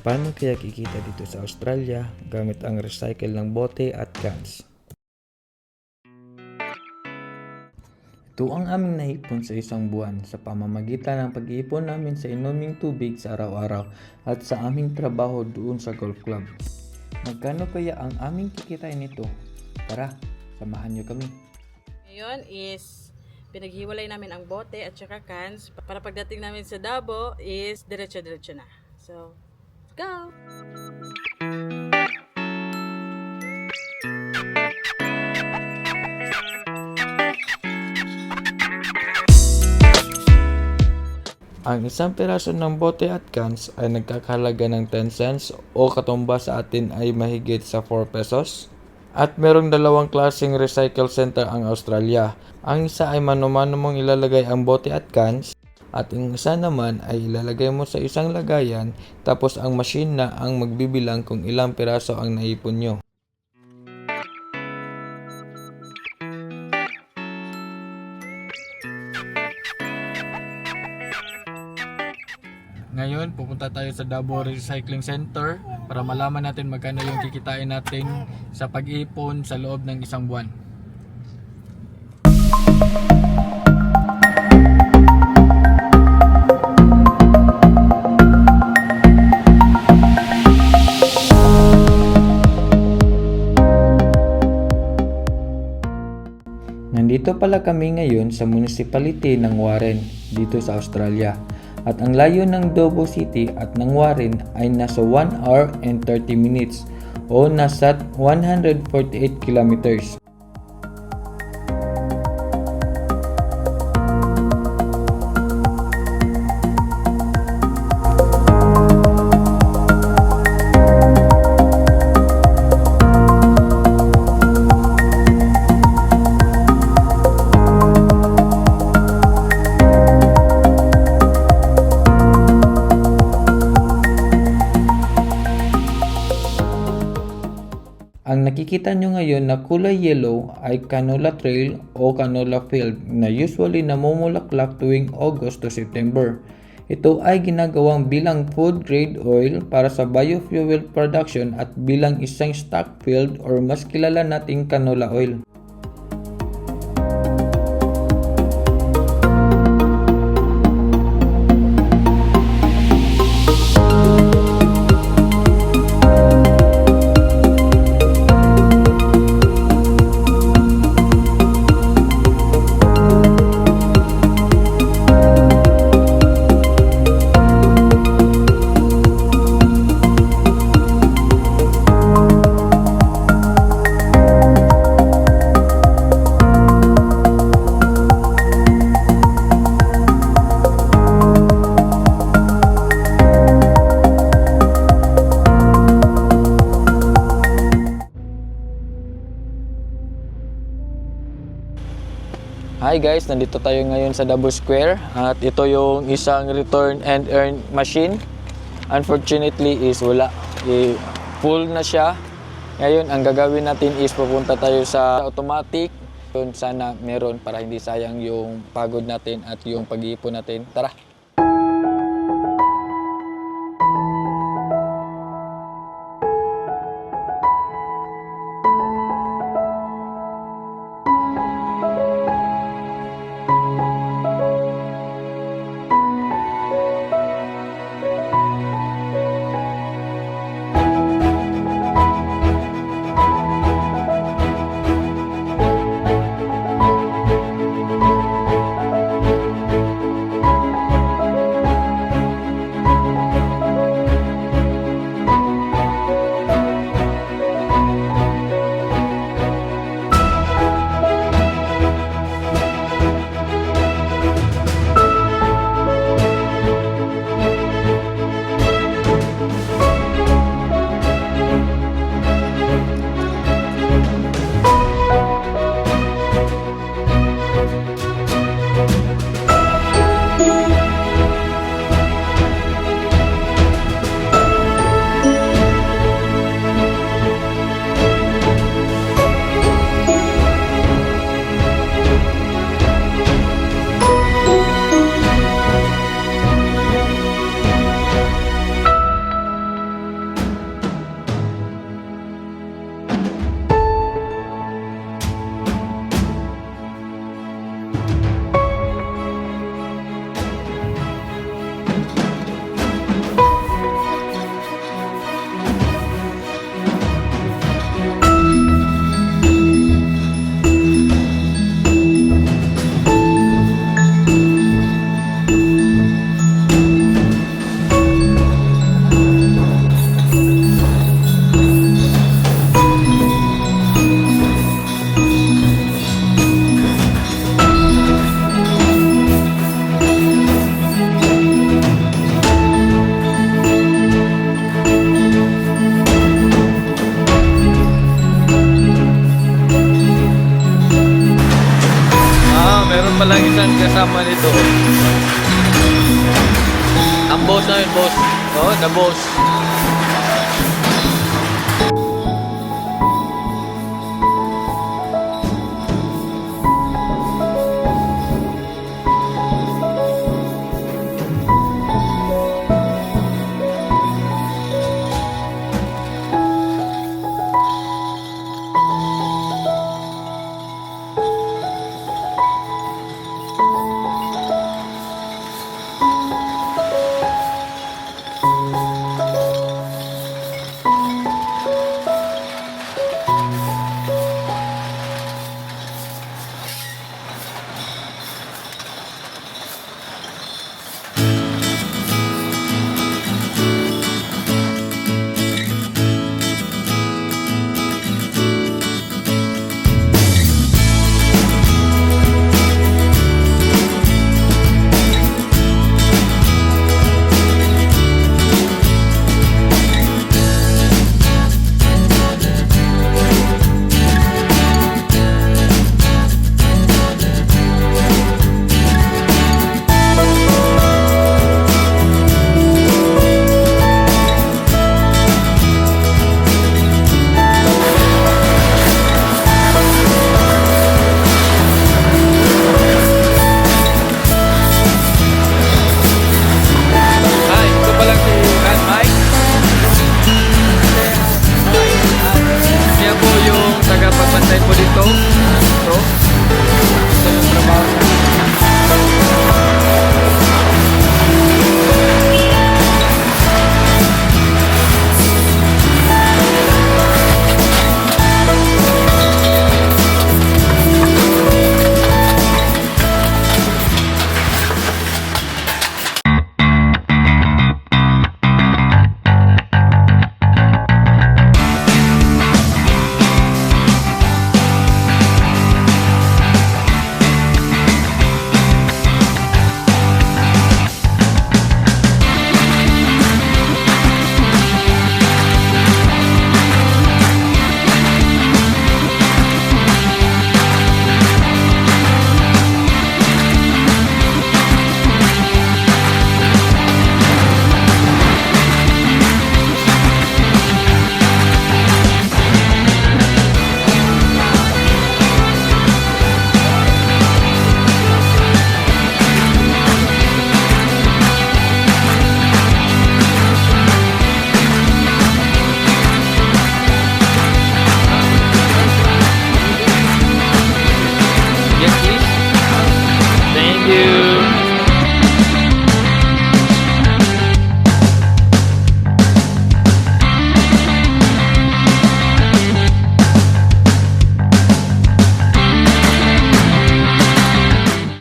Paano kaya kikita dito sa Australia gamit ang recycle ng bote at cans? Ito ang aming naipon sa isang buwan sa pamamagitan ng pag-iipon namin sa inuming tubig sa araw-araw at sa aming trabaho doon sa golf club. Magkano kaya ang aming kikitain nito? Tara, samahan niyo kami. Ngayon is pinaghiwalay namin ang bote at saka cans para pagdating namin sa Davao is diretso-diretso na. So, let's go! Ang isang piraso ng bote at cans ay nagkakahalaga ng 10 cents o katumbas sa atin ay mahigit sa 4 pesos. At merong dalawang klaseng recycle center ang Australia. Ang isa ay mano-mano mong ilalagay ang bote at cans at ang isa naman ay ilalagay mo sa isang lagayan tapos ang machine na ang magbibilang kung ilang piraso ang naipon nyo. Ngayon, pupunta tayo sa Davao Recycling Center para malaman natin magkano yung kikitain natin sa pag-ipon sa loob ng isang buwan. Nandito pala kami ngayon sa municipality ng Warren, dito sa Australia. At ang layo ng Davao City at ng Warren ay nasa 1 hour and 30 minutes o nasa 148 kilometers. Ang nakikita nyo ngayon na kulay yellow ay canola trail o canola field na usually namumulaklak tuwing August to September. Ito ay ginagawang bilang food grade oil para sa biofuel production at bilang isang stock field or mas kilala nating canola oil. Hi guys, nandito tayo ngayon sa Davao Square at ito yung isang return and earn machine. Unfortunately is wala, full na siya. Ngayon ang gagawin natin is pupunta tayo sa automatic. Sana meron para hindi sayang yung pagod natin at yung pag-iipon natin. Tara! kasama nito. Ang boss na yun, boss. Oo, the boss.